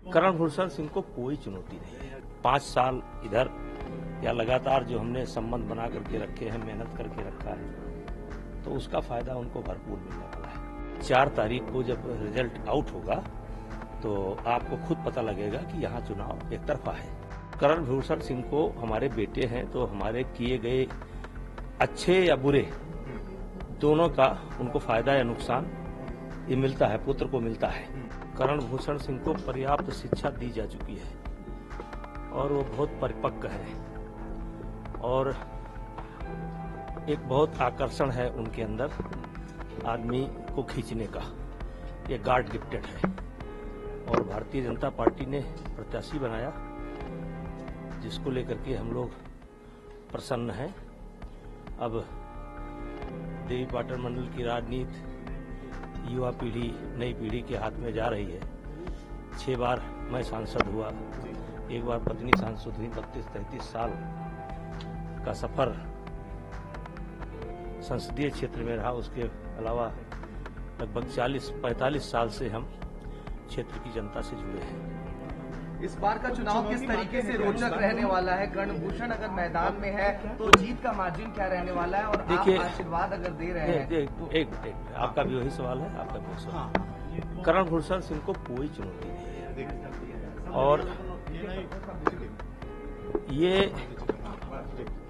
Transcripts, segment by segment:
करण भूषण सिंह को कोई चुनौती नहीं है। 5 साल इधर या लगातार जो हमने संबंध बना करके रखे हैं, मेहनत करके रखा है, तो उसका फायदा उनको भरपूर मिलने वाला है। 4 तारीख को जब रिजल्ट आउट होगा तो आपको खुद पता लगेगा कि यहाँ चुनाव एक तरफा है। करण भूषण सिंह को हमारे बेटे हैं, तो हमारे किए गए अच्छे या बुरे दोनों का उनको फायदा या नुकसान ये मिलता है, पुत्र को मिलता है। करण भूषण सिंह को पर्याप्त शिक्षा दी जा चुकी है और वो बहुत परिपक्व है और एक बहुत आकर्षण है उनके अंदर आदमी को खींचने का, ये गॉड गिफ्टेड है। और भारतीय जनता पार्टी ने प्रत्याशी बनाया जिसको लेकर के हम लोग प्रसन्न हैं। अब देवी पाटन मंडल की राजनीति युवा पीढ़ी, नई पीढ़ी के हाथ में जा रही है। 6 बार मैं सांसद हुआ, 1 बार पत्नी सांसद हुई। 32-33 साल का सफर संसदीय क्षेत्र में रहा। उसके अलावा लगभग 40-45 साल से हम क्षेत्र की जनता से जुड़े हैं। इस बार का चुनाव किस तरीके से रोचक रहने वाला है? करण भूषण अगर मैदान में है तो जीत का मार्जिन क्या रहने वाला है? और देखिए, आप आशीर्वाद अगर दे रहे हैं एक आपका भी वही सवाल है, आपका भी वही सवाल। करण भूषण सिंह को कोई चुनौती नहीं है और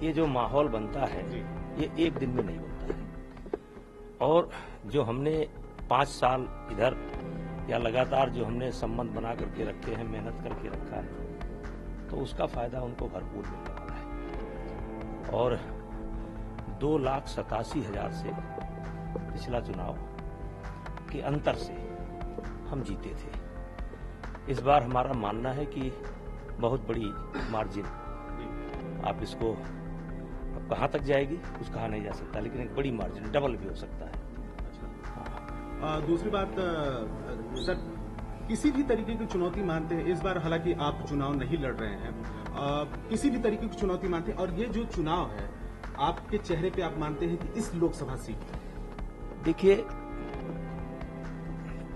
ये जो माहौल बनता है ये एक दिन में नहीं बनता है। और जो हमने 5 साल इधर या लगातार जो हमने संबंध बना करके रखे हैं, मेहनत करके रखा है, तो उसका फायदा उनको भरपूर मिलने वाला है। और 2,87,000 से पिछला चुनाव के अंतर से हम जीते थे। इस बार हमारा मानना है कि बहुत बड़ी मार्जिन, आप इसको अब कहाँ तक जाएगी कुछ कहा नहीं जा सकता, लेकिन एक बड़ी मार्जिन, डबल भी हो सकता है। दूसरी बात सर, किसी भी तरीके की चुनौती मानते हैं इस बार, हालांकि आप चुनाव नहीं लड़ रहे हैं, किसी भी तरीके की चुनौती मानते हैं, और ये जो चुनाव है आपके चेहरे पे आप मानते हैं कि इस लोकसभा सीट, देखिए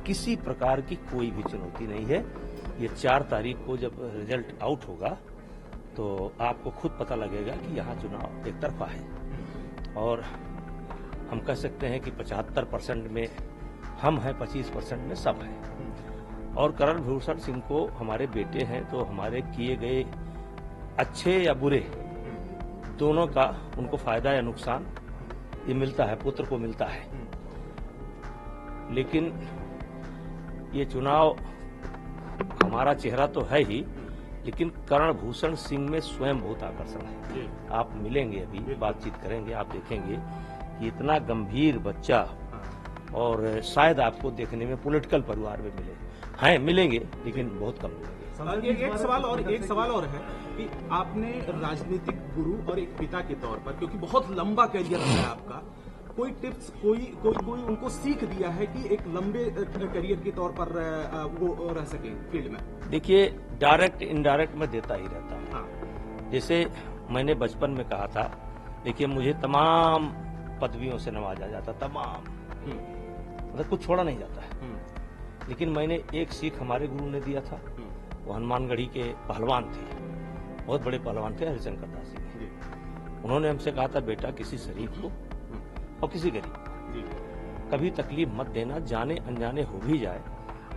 किसी प्रकार की कोई भी चुनौती नहीं है। ये 4 तारीख को जब रिजल्ट आउट होगा तो आपको खुद पता लगेगा कि यहाँ चुनाव एक तरफा है। और हम कह सकते हैं कि 75% में हम हैं, 25% में सब हैं। और करण भूषण सिंह को हमारे बेटे हैं, तो हमारे किए गए अच्छे या बुरे दोनों का उनको फायदा या नुकसान ये मिलता है, पुत्र को मिलता है। लेकिन ये चुनाव हमारा चेहरा तो है ही, लेकिन करण भूषण सिंह में स्वयं बहुत आकर्षण है। आप मिलेंगे, अभी बातचीत करेंगे, आप देखेंगे कि इतना गंभीर बच्चा, और शायद आपको देखने में पॉलिटिकल परिवार में मिलेंगे लेकिन बहुत कम मिलेंगे। एक सवाल और है कि आपने राजनीतिक गुरु और एक पिता के तौर पर, क्योंकि बहुत लंबा कैरियर है आपका, कोई टिप्स, कोई उनको सीख दिया है कि एक लंबे करियर के तौर पर वो रह सके फील्ड में? देखिए, डायरेक्ट इनडायरेक्ट मैं देता ही रहता हूँ। जैसे मैंने बचपन में कहा था, देखिए मुझे तमाम पदवियों से नवाजा जाता, तमाम, मतलब कुछ छोड़ा नहीं जाता है। लेकिन मैंने एक सीख हमारे गुरु ने दिया था, वो हनुमानगढ़ी के पहलवान थे, बहुत बड़े पहलवान थे, हरिशंकर दास जी। उन्होंने हमसे कहा था, बेटा किसी शरीफ को और किसी गरीब को कभी तकलीफ मत देना, जाने अनजाने हो भी जाए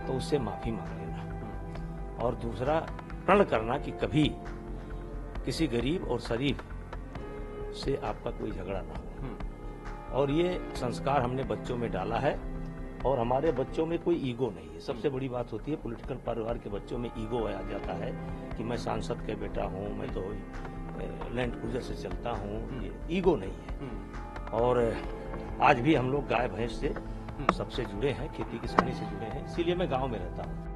तो उससे माफी मांग लेना। और दूसरा, प्रण करना कि कभी किसी गरीब और शरीफ से आपका कोई झगड़ा ना हो। और ये संस्कार हमने बच्चों में डाला है, और हमारे बच्चों में कोई ईगो नहीं है। सबसे बड़ी बात होती है, पॉलिटिकल परिवार के बच्चों में ईगो आ जाता है कि मैं सांसद का बेटा हूँ, मैं तो लैंड क्रूजर से चलता हूँ, ये ईगो नहीं है। और आज भी हम लोग गाय भैंस से सबसे जुड़े हैं, खेती किसानी से जुड़े हैं, इसीलिए मैं गांव में रहता हूँ।